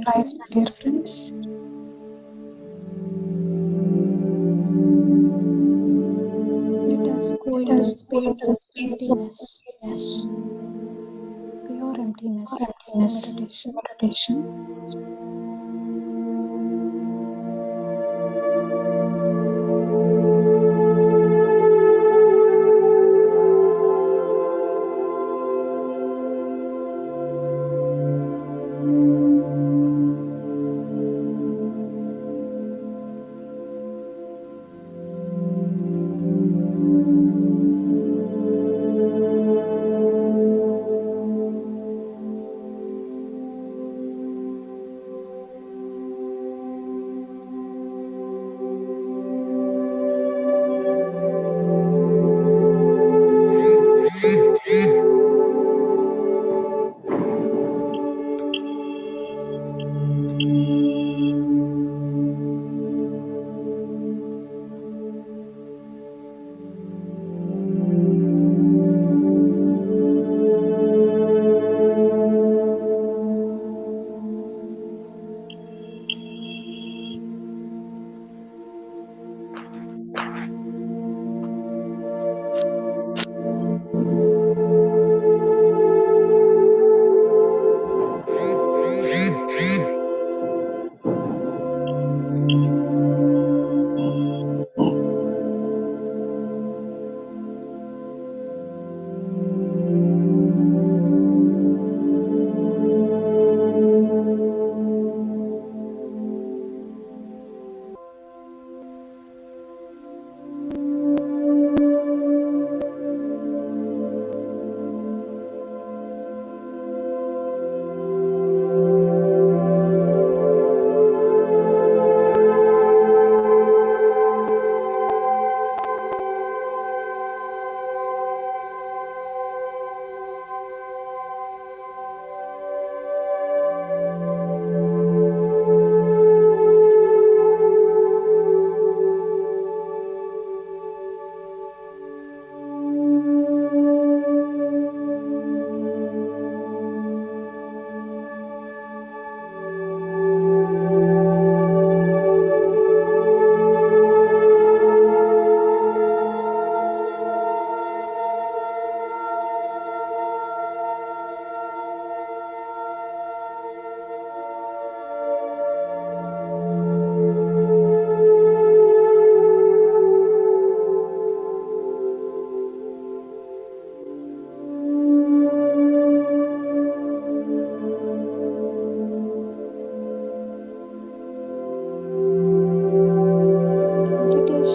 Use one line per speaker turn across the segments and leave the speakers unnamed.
dear friends. Let us go into a space of emptiness, pure emptiness for meditation.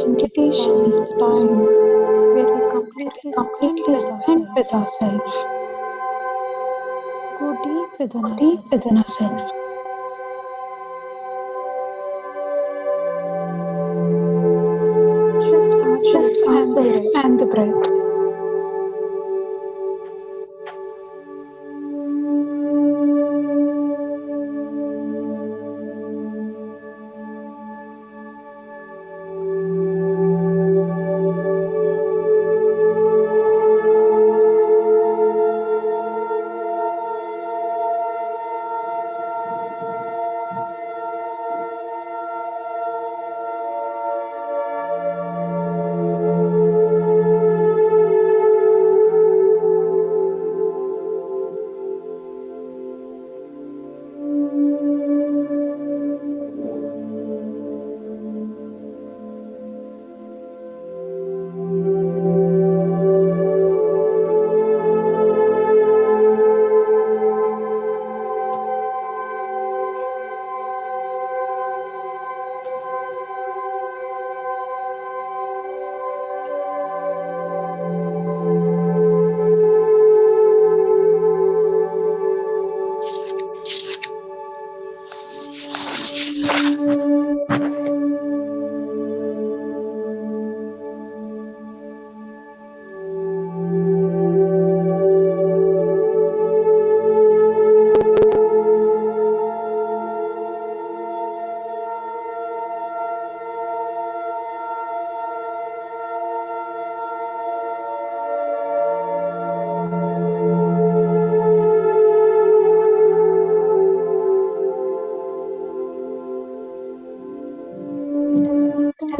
Meditation is the time where we completely spend with ourselves, go deep within ourselves, just ourselves and the breath.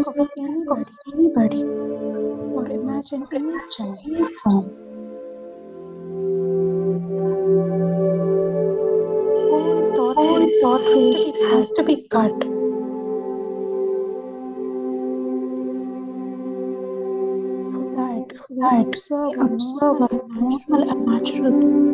of anybody or imagine any form. All thought waves has to be cut. For that, we observe a normal and natural breath.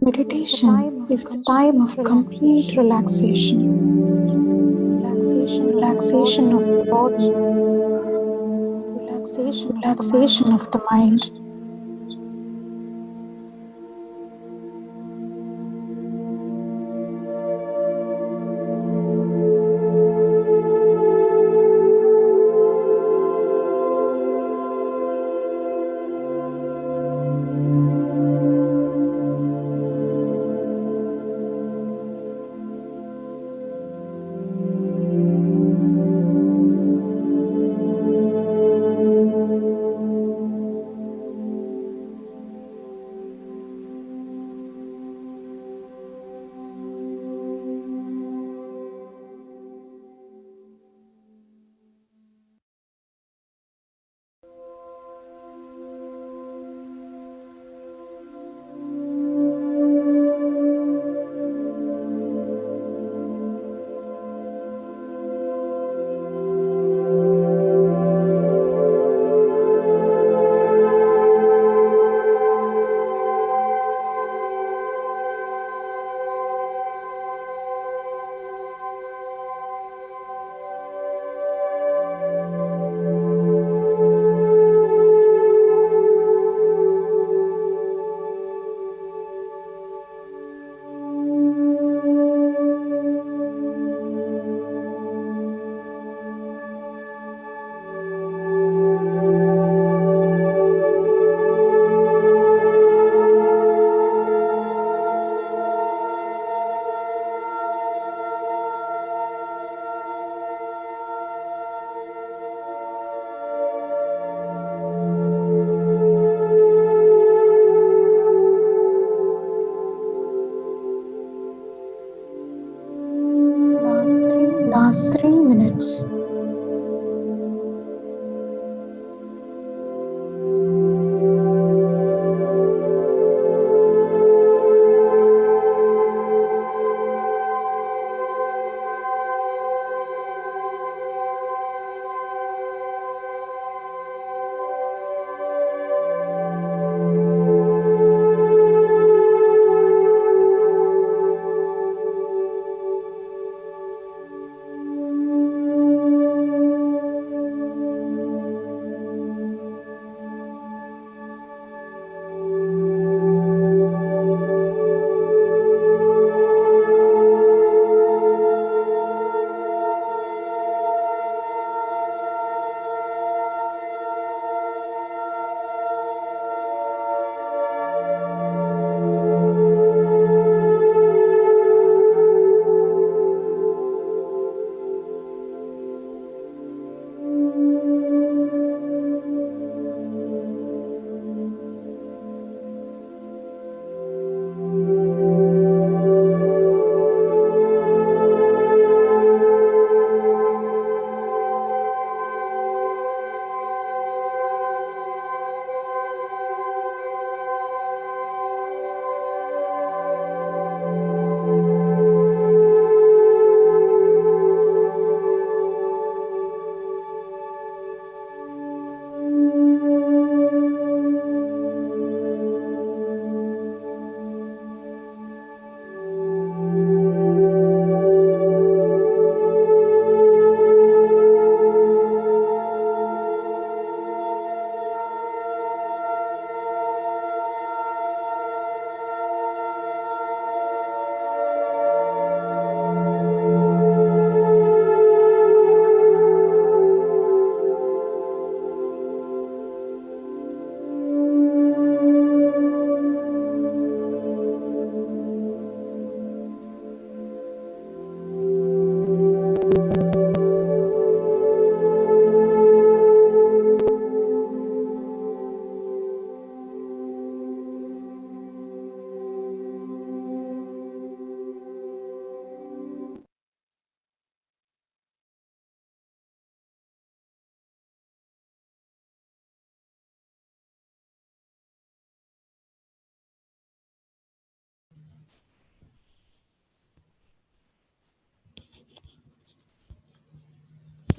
Meditation is the time of complete relaxation, relaxation of the body, relaxation of the
Relaxation
mind.
of the mind.
Last 3 minutes.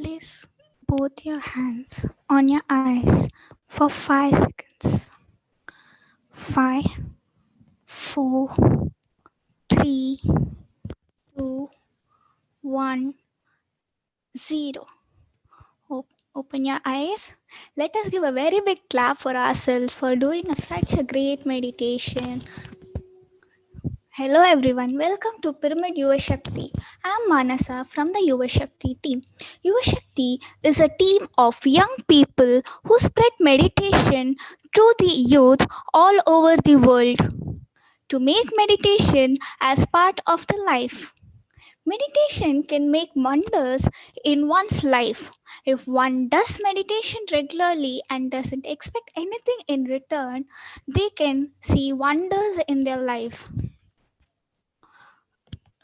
Place both your hands on your eyes for 5 seconds. 5, 4, 3, 2, 1, 0. Open your eyes. Let us give a very big clap for ourselves for doing such a great meditation. Hello everyone, welcome to Pyramid Yuva Shakti. I am Manasa from the Yuva Shakti team. Yuva Shakti is a team of young people who spread meditation to the youth all over the world to make meditation as part of the life. Meditation can make wonders in one's life. If one does meditation regularly and doesn't expect anything in return, they can see wonders in their life.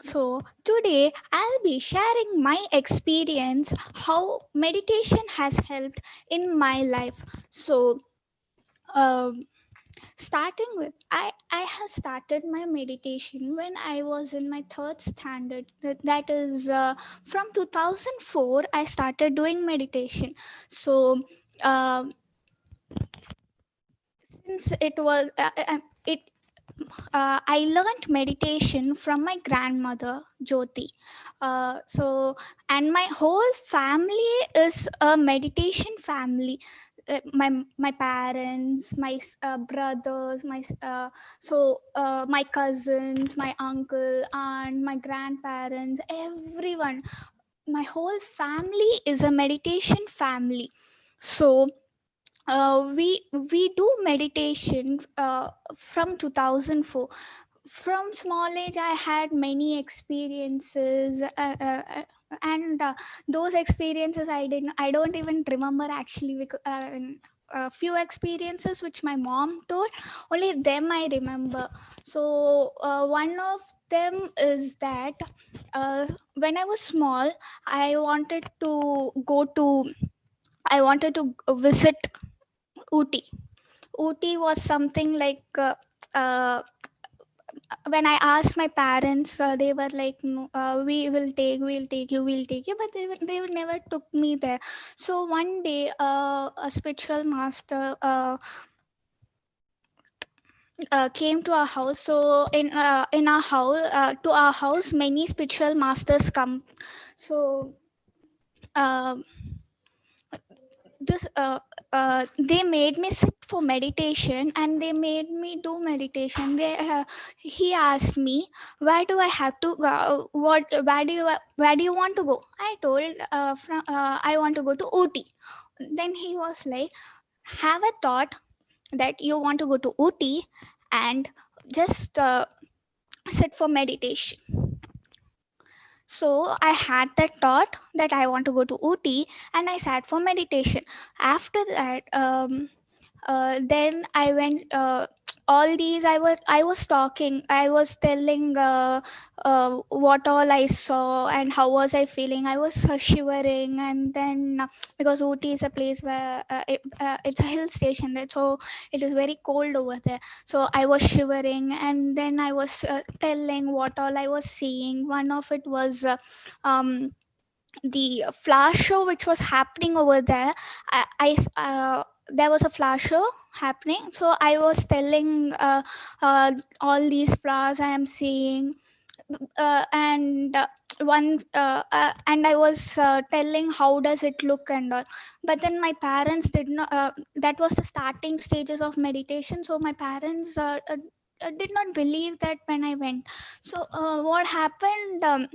So, today I'll be sharing my experience how meditation has helped in my life. So, um, starting with I have started my meditation when I was in my third standard. That is from 2004. I started doing meditation. So, uh, since it was it I learned meditation from my grandmother Jyoti. And my whole family is a meditation family. My parents, my brothers, my cousins, my uncle, aunt, my grandparents, everyone. My whole family is a meditation family. So we do meditation from 2004. From small age I had many experiences, and those experiences I don't even remember actually, because a few experiences which my mom told, only them I remember. So one of them is that when I was small, i wanted to go to I wanted to visit Ooty. Ooty was something like when I asked my parents, they were like, no, we'll take you, but they never took me there. So one day, a spiritual master came to our house. So in our house, to our house, many spiritual masters come. So. Uh, this They made me sit for meditation and they made me do meditation. He asked me, where do I have to where do you want to go? I told, I want to go to Ooty. Then he was like, have a thought that you want to go to Ooty and just sit for meditation. So I had that thought that I want to go to Ooty, and I sat for meditation. After that, then I went. All these I was talking. I was telling what all I saw and how was I feeling. I was shivering, and then because Ooty is a place where it's a hill station, so it is very cold over there. So I was shivering, and then I was telling what all I was seeing. One of it was the flower show which was happening over there. There was a flower show happening, so I was telling all these flowers I am seeing, and I was telling how does it look and all. But then my parents did not, that was the starting stages of meditation, so my parents did not believe that when I went. So what happened,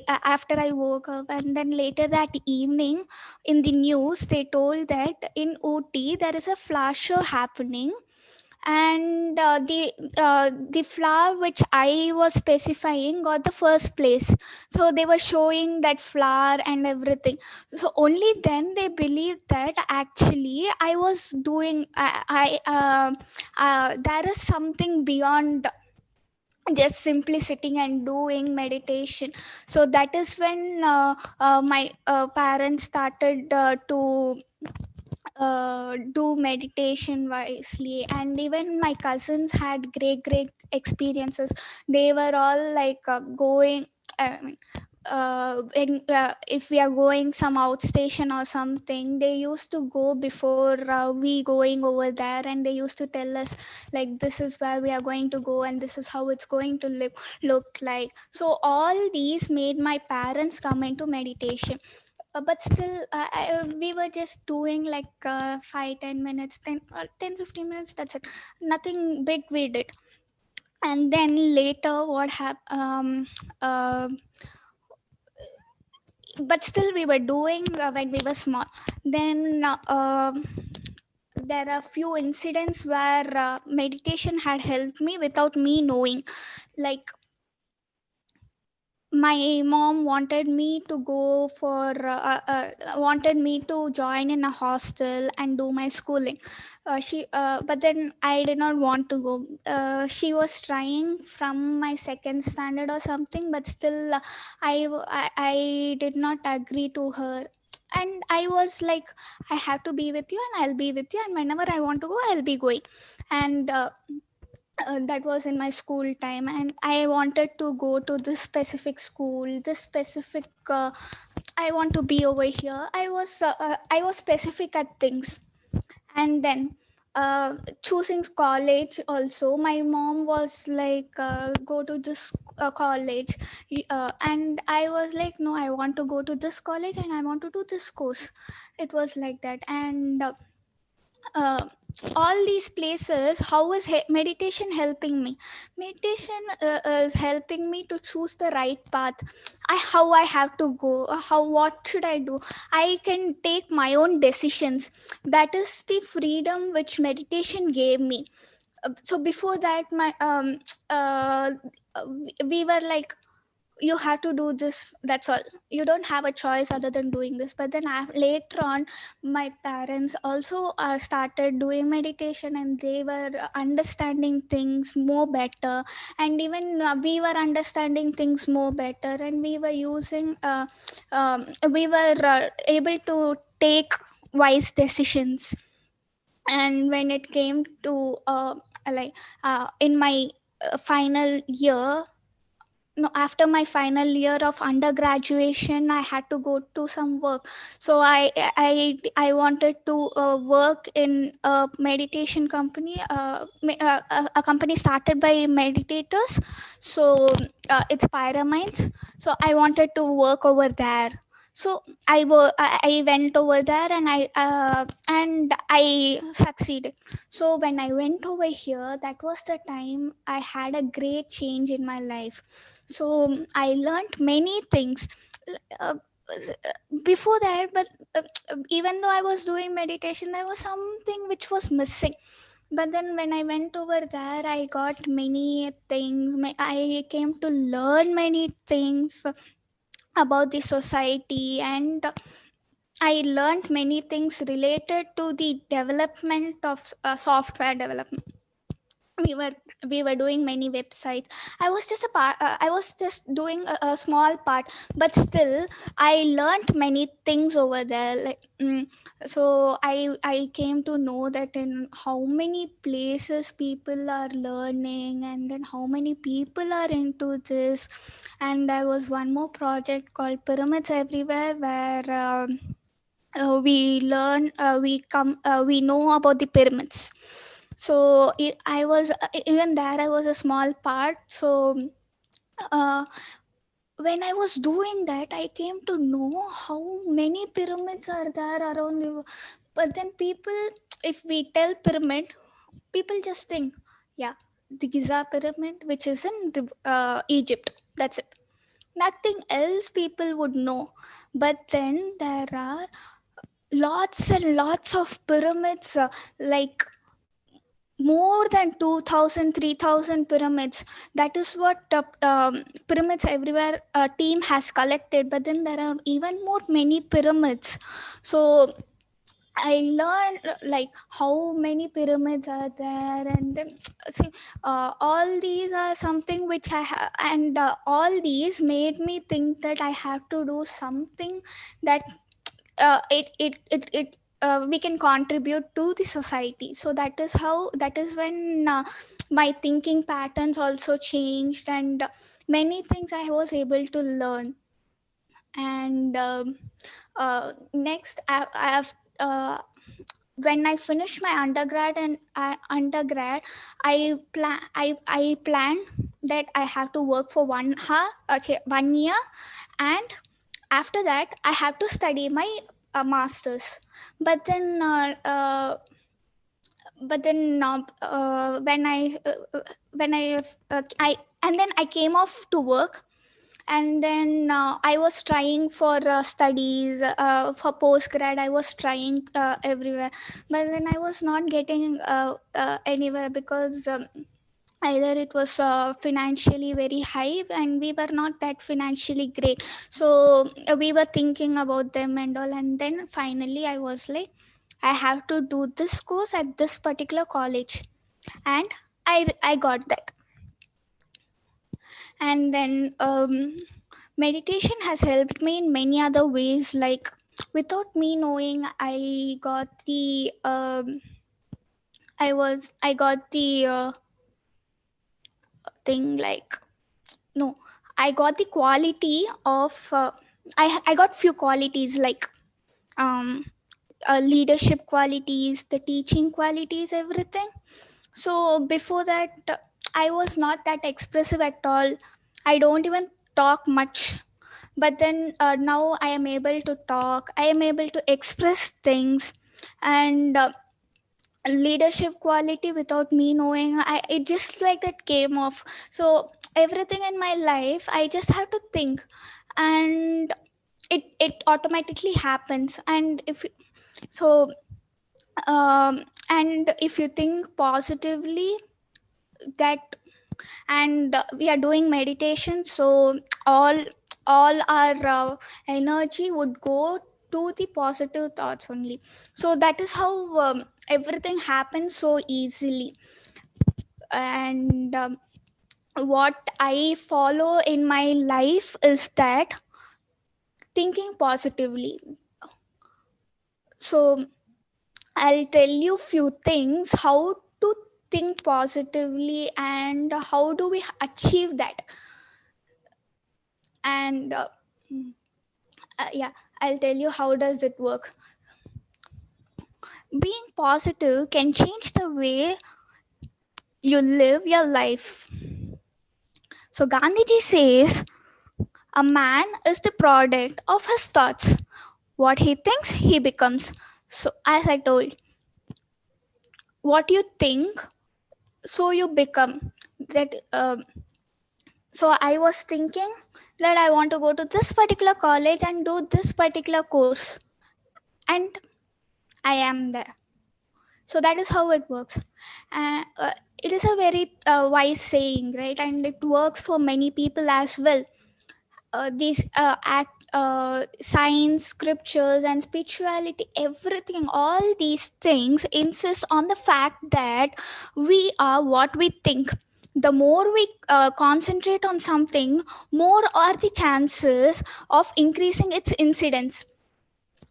after I woke up, and then later that evening in the news they told that in OT there is a flash show happening, and the flower which I was specifying got the first place. So they were showing that flower and everything. So only then they believed that actually I was doing, there is something beyond just simply sitting and doing meditation. So that is when my parents started to do meditation wisely. And even my cousins had great experiences. They were all like going, I mean, if we are going some outstation or something, they used to go before we going over there, and they used to tell us like, this is where we are going to go and this is how it's going to look like. So all these made my parents come into meditation. But still, we were just doing like 5-10 minutes, 10-15 minutes, that's it. Nothing big we did. And then later what happened, but still we were doing when we were small. Then there are few incidents where meditation had helped me without me knowing. Like, my mom wanted me to go for wanted me to join in a hostel and do my schooling. She But then I did not want to go. She was trying from my second standard or something, but still I did not agree to her. And I was like, I have to be with you and I'll be with you, and whenever I want to go, I'll be going. And that was in my school time, and I wanted to go to this specific school, this specific I want to be over here. I was specific at things. And then choosing college also, my mom was like, go to this college. And I was like, no, I want to go to this college and I want to do this course. It was like that. And uh, all these places, how is meditation helping me? Meditation is helping me to choose the right path. How I have to go, how, what should I do. I can take my own decisions. That is the freedom which meditation gave me. So before that, my uh, we were like, you have to do this, that's all. You don't have a choice other than doing this. But then later on, my parents also started doing meditation, and they were understanding things more better. And even we were understanding things more better, and we were using we were able to take wise decisions. And when it came to like in my final year, no, after my final year of undergraduation, I had to go to some work. So I wanted to work in a meditation company, a company started by meditators. So it's Pyramids. So I wanted to work over there. So I went over there, and I succeeded. So when I went over here, that was the time I had a great change in my life. So I learned many things uh, before that. But even though I was doing meditation, there was something which was missing. But then when I went over there, I got many things. I came to learn many things about the society, and I learned many things related to the development of software development. We were doing many websites. I was just a part. I was just doing a small part, but still I learned many things over there. Like, so I came to know that in how many places people are learning, and then how many people are into this. And there was one more project called Pyramids Everywhere, where we know about the pyramids. So I was even there, I was a small part. So uh, when I was doing that, I came to know how many pyramids are there around the world. But then people, if we tell pyramid, people just think, yeah, the Giza pyramid, which is in the Egypt, that's it. Nothing else people would know. But then there are lots and lots of pyramids, like more than 2000, 3000 pyramids. That is what Pyramids Everywhere team has collected. But then there are even more many pyramids. So I learned like how many pyramids are there. And then see, all these are something which and all these made me think that I have to do something that we can contribute to the society. So that is when my thinking patterns also changed, and many things I was able to learn. And next I have when I finished my undergrad and I planned that I have to work for 1 year, and after that I have to study my masters. But then when I and then I came off to work, and then I was trying for studies for postgrad. I was trying everywhere, but then I was not getting anywhere, because either it was financially very high and we were not that financially great. So we were thinking about them and all, and then finally I was like, I have to do this course at this particular college, and I got that. And then meditation has helped me in many other ways, like without me knowing, I got the thing, like, no, I got the quality of I got few qualities, like um leadership qualities, the teaching qualities, everything. So before that, I was not that expressive at all. I don't even talk much. But then now I am able to talk, I am able to express things. And leadership quality, without me knowing, it just like that came off. So everything in my life, I just have to think, and it automatically happens. And if so and if you think positively, that, and we are doing meditation, so all our energy would go to the positive thoughts only. So that is how everything happens so easily. And what I follow in my life is that thinking positively. So I'll tell you few things how to think positively and how do we achieve that. And yeah, I'll tell you how does it work. Being positive can change the way you live your life. So Gandhiji says a man is the product of his thoughts. What he thinks, he becomes. So as I told, what you think, so you become. That so I was thinking that I want to go to this particular college and do this particular course, and I am there. So that is how it works. It is a very wise saying, right? And it works for many people as well. These science, scriptures, and spirituality, everything, all these things insist on the fact that we are what we think. The more we concentrate on something, more are the chances of increasing its incidence.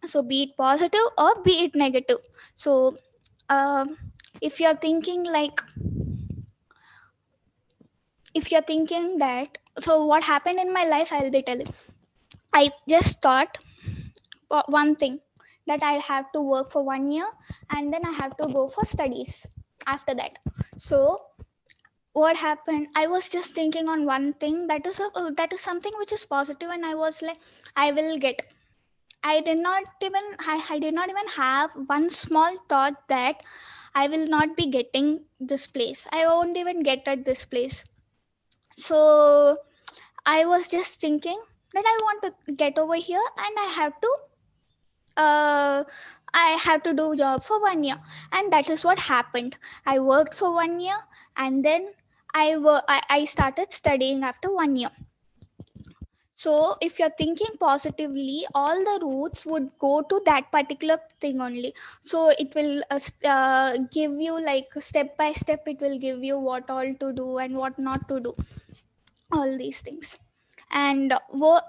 So be it positive or be it negative. So um, if you're thinking like, if you're thinking that, so what happened in my life, I'll be telling. I just thought one thing, that I have to work for 1 year and then I have to go for studies after that. So what happened, I was just thinking on one thing, that is something which is positive, and I was like, I will get. I did not even have one small thought that I will not be getting this place, I won't even get at this place. So I was just thinking that I want to get over here, and uh, I have to do job for 1 year. And that is what happened. I worked for 1 year, and then I started studying after 1 year. So if you're thinking positively, all the routes would go to that particular thing only. So it will give you, like, step by step, it will give you what all to do and what not to do, all these things. And world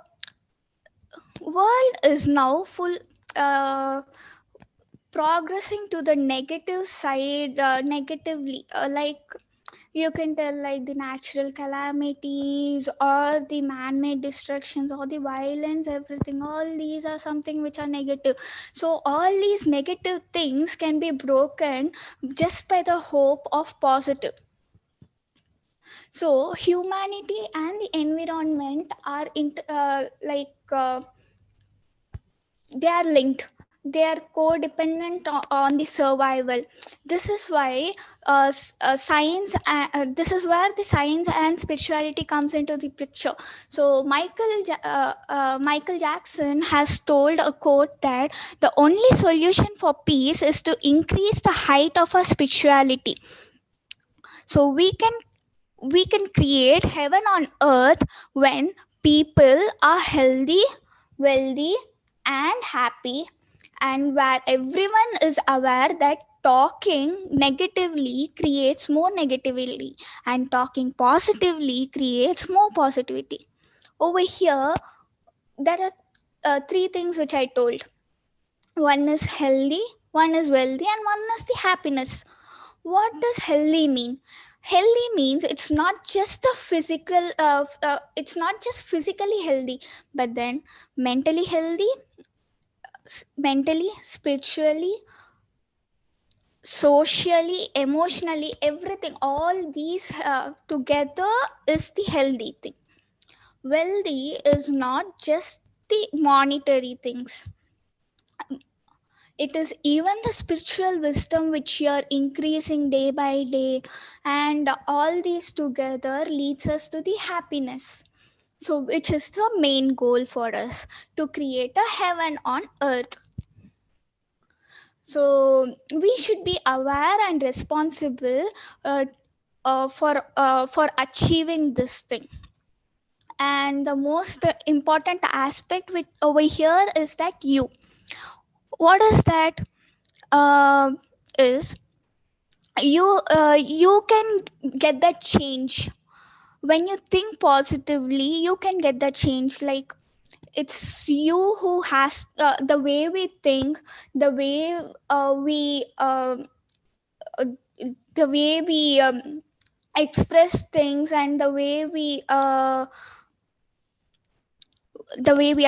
is now full uh, progressing to the negative side, negatively, like, You can tell like the natural calamities or the man-made destructions or the violence, everything, all these are something which are negative. So all these negative things can be broken just by the hope of positive. So humanity and the environment are they are linked, they are codependent on the survival. This is why science this is where the science and spirituality comes into the picture. So Michael Jackson has told a quote that the only solution for peace is to increase the height of our spirituality. So we can create heaven on earth when people are healthy, wealthy, and happy, and where everyone is aware that talking negatively creates more negativity and talking positively creates more positivity. Over here, there are three things which I told. One is healthy, one is wealthy, and one is the happiness. What does healthy mean? Healthy means it's not just a physical it's not just physically healthy, but then mentally healthy, mentally, spiritually, socially, emotionally, everything, all these together is the healthy thing. Wealthy is not just the monetary things, it is even the spiritual wisdom which you are increasing day by day, and all these together leads us to the happiness. So which is the main goal for us, to create a heaven on earth. So we should be aware and responsible uh, for achieving this thing. And the most important aspect with over here is that what is that uh, is you can get that change when you think positively. You can get that change, like it's you who has the way we think, the way uh, the way we express things, and the way we are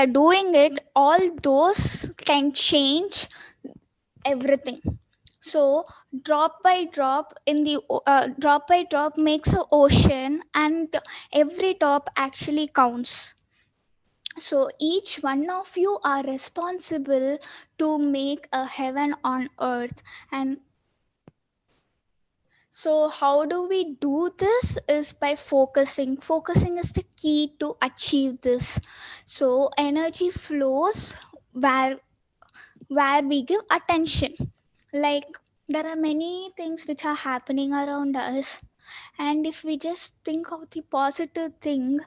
doing it, all those can change everything. So drop by drop in the drop by drop makes a ocean, and every drop actually counts. So each one of you are responsible to make a heaven on earth. And so how do we do this is by focusing is the key to achieve this. So energy flows where we give attention. Like there are many things which are happening around us, and if we just think of the positive thing,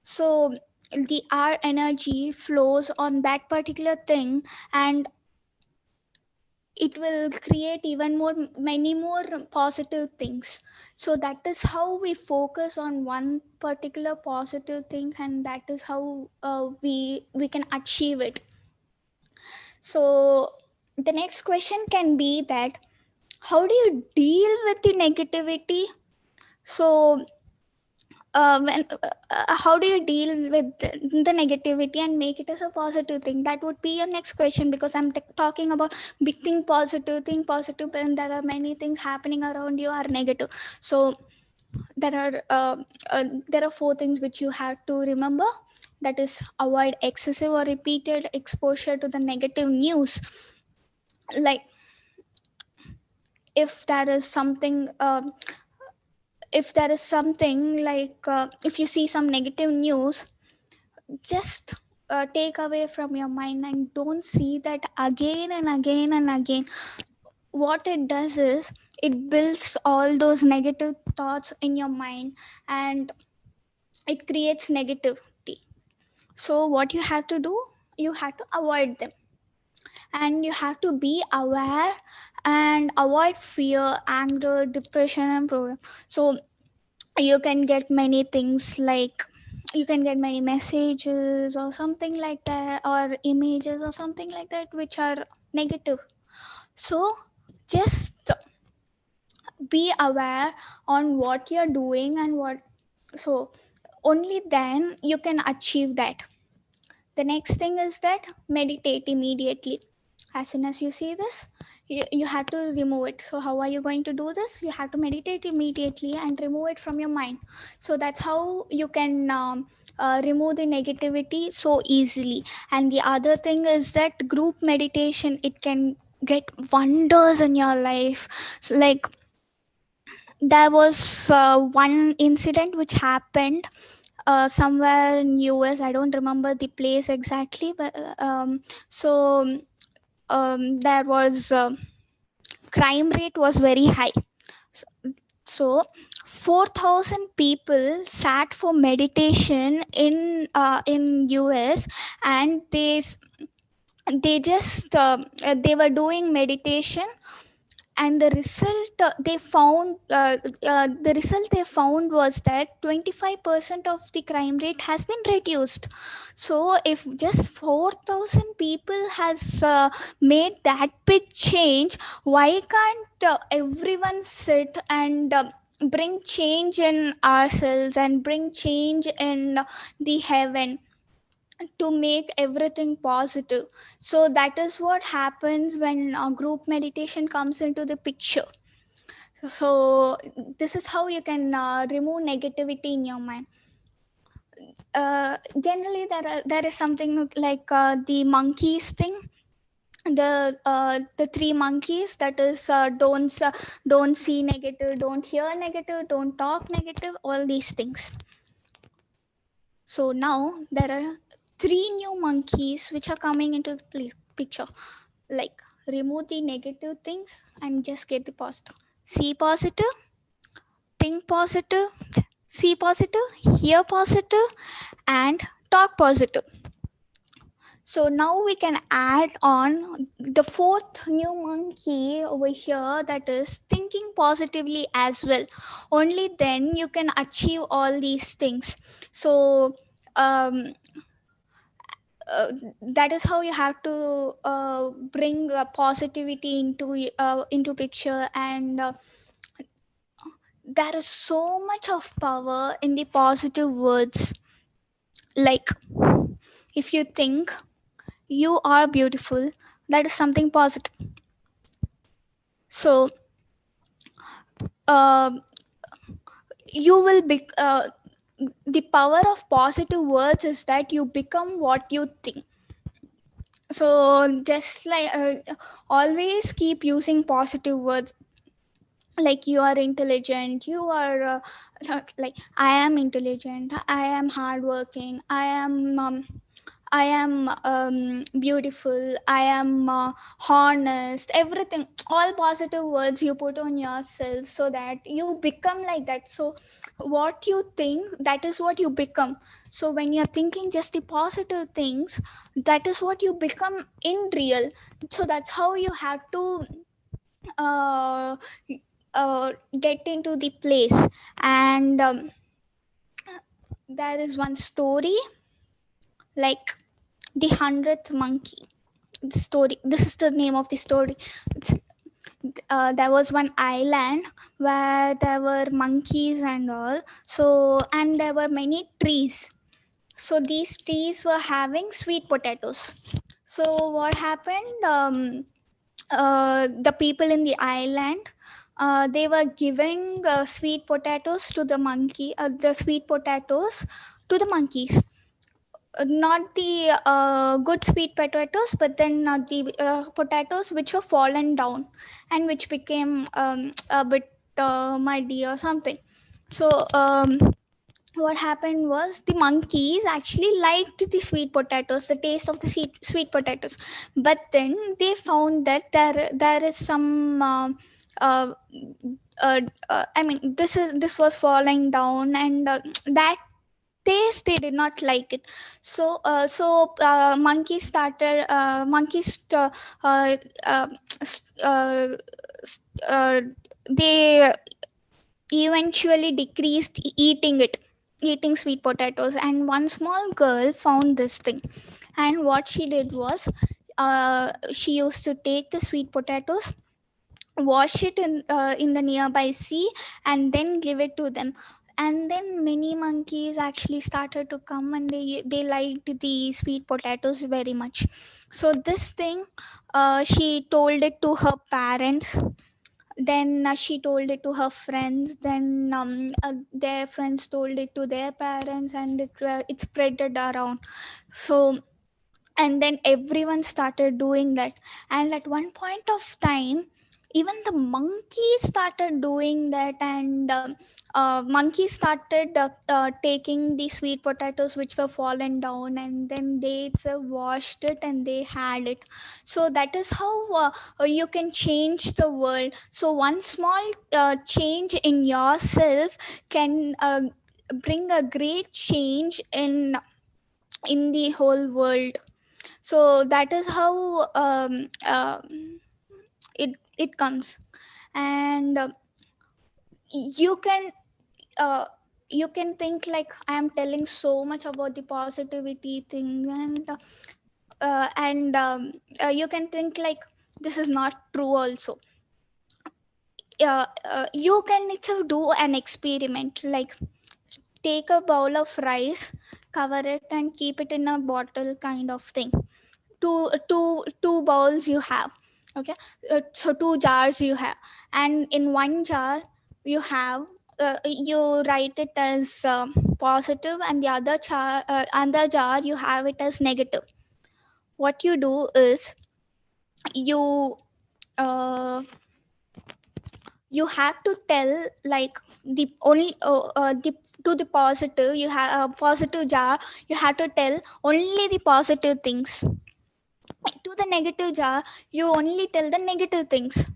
so the our energy flows on that particular thing, and it will create even more, many more positive things. So that is how we focus on one particular positive thing, and that is how we can achieve it. So the next question can be that how do you deal with the negativity? So how do you deal with the negativity and make it as a positive thing? That would be your next question, because I'm talking about big thing, positive, and there are many things happening around you are negative. So there are four things which you have to remember. That is, avoid excessive or repeated exposure to the negative news. Like if there is something if there is something like if you see some negative news, just take away from your mind and don't see that again and again and again. What it does is it builds all those negative thoughts in your mind, and it creates negativity. So what you have to do, you have to avoid them, and you have to be aware and avoid fear, anger, depression, and problem. So you can get many things, like you can get many messages or something like that, or images or something like that which are negative. So just be aware on what you're doing and what, so only then you can achieve that. The next thing is that meditate immediately. As soon as you see this, you have to remove it. So how are you going to do this? You have to meditate immediately and remove it from your mind. So that's how you can remove the negativity so easily. And the other thing is that group meditation, it can get wonders in your life. So like, there was one incident which happened somewhere in US. I don't remember the place exactly, but so there was crime rate was very high. So 4,000 people sat for meditation in US, and they just they were doing meditation, and the result they found was that 25% of the crime rate has been reduced. So if just 4,000 people has made that big change, why can't everyone sit and bring change in ourselves and bring change in the heaven to make everything positive? So that is what happens when group meditation comes into the picture. So this is how you can remove negativity in your mind. Generally there is something like the monkeys thing, the three monkeys, that is don't see negative, don't hear negative, don't talk negative, all these things. So now there are three new monkeys which are coming into the picture, like remove the negative things and just get the positive. See positive, think positive, see positive, hear positive, and talk positive. So now we can add on the fourth new monkey over here, that is thinking positively as well. Only then you can achieve all these things. So um, that is how you have to bring positivity into picture. And there is so much of power in the positive words. Like, if you think you are beautiful, that is something positive. So um you will be the power of positive words is that you become what you think. So just like always keep using positive words, like you are intelligent, you are like I am intelligent, I am hardworking, I am beautiful, I am honest, everything, all positive words you put on yourself so that you become like that. So what you think, that is what you become. So when you're thinking just the positive things, that is what you become in real. So that's how you have to uh, get into the place. And there is one story, like the 100th monkey. The story, this is the name of the story. There was one island where there were monkeys and all. So, and there were many trees. So these trees were having sweet potatoes. So what happened, the people in the island, they were giving sweet potatoes to the monkey, the sweet potatoes to the monkeys. Not the good sweet potatoes, but then the potatoes which were fallen down and which became a bit muddy or something. So what happened was the monkeys actually liked the sweet potatoes, the taste of the sweet potatoes. But then they found that there is some uh, I mean, this was falling down, and that taste they did not like it. So monkeys uh, uh, uh, uh, they eventually decreased eating sweet potatoes. And one small girl found this thing, and what she did was she used to take the sweet potatoes wash it in the nearby sea, and then give it to them. And then many monkeys actually started to come, and they liked the sweet potatoes very much. So this thing, she told it to her parents. Then she told it to her friends. Then their friends told it to their parents, and it spreaded around. So, and then everyone started doing that. And at one point of time, even the monkeys started doing that. And monkeys started taking the sweet potatoes which were fallen down, and then they washed it and they had it. So that is how you can change the world. So one small change in yourself can bring a great change in the whole world. So that is how it comes. And you can uh, you can think like I am telling so much about the positivity thing. And you can think like this is not true also. You can itself do an experiment, like take a bowl of rice, cover it and keep it in a bottle kind of thing. Two bowls you have. Okay. So two jars you have, and in one jar you have, you write it as positive, and the other jar you have it as negative. What you do is you uh, you have to tell, like, the only the to the positive, you have a positive jar, you have to tell only the positive things. To the negative jar, you only tell the negative things.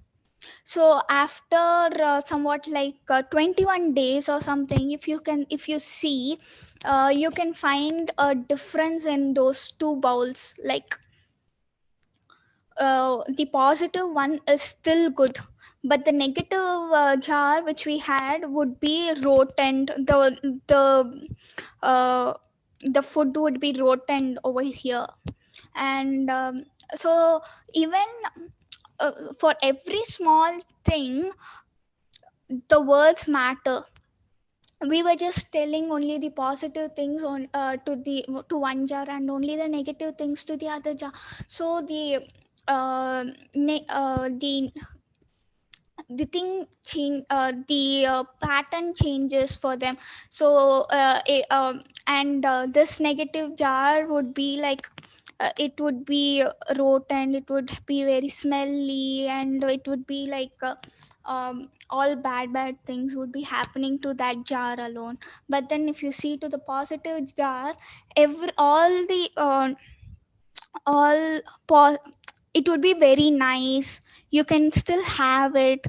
So after somewhat like 21 days or something, if you see, you can find a difference in those two bowls. Like, the positive one is still good, but the negative jar which we had would be rotten. Uh, the food would be rotten over here. And so even for every small thing, the words matter. We were just telling only the positive things on to one jar, and only the negative things to the other jar. So the thing change, the pattern changes for them. So and this negative jar would be like, it would be rotten, it would be very smelly, and it would be like all bad things would be happening to that jar alone. But then if you see to the positive jar, every all po- it would be very nice, you can still have it.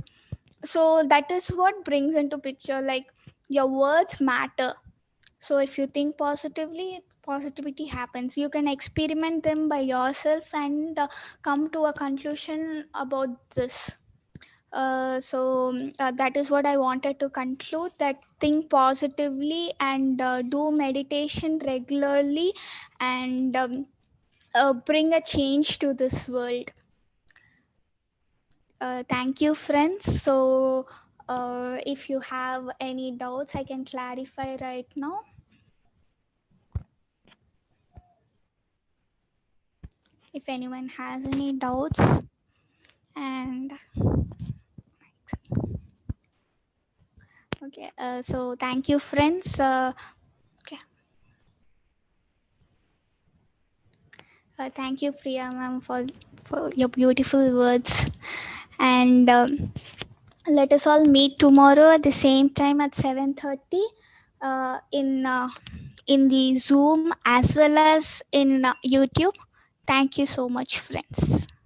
So that is what brings into picture, like, your words matter. So if you think positively, positivity happens. You can experiment them by yourself and come to a conclusion about this. That is what I wanted to conclude, that think positively and do meditation regularly, and bring a change to this world. Thank you, friends. So if you have any doubts, I can clarify right now. If anyone has any doubts. And okay, so thank you, friends. Okay. Thank you, Priya ma'am, for your beautiful words. And let us all meet tomorrow at the same time at 7:30 in the Zoom as well as in YouTube. Thank you so much, friends.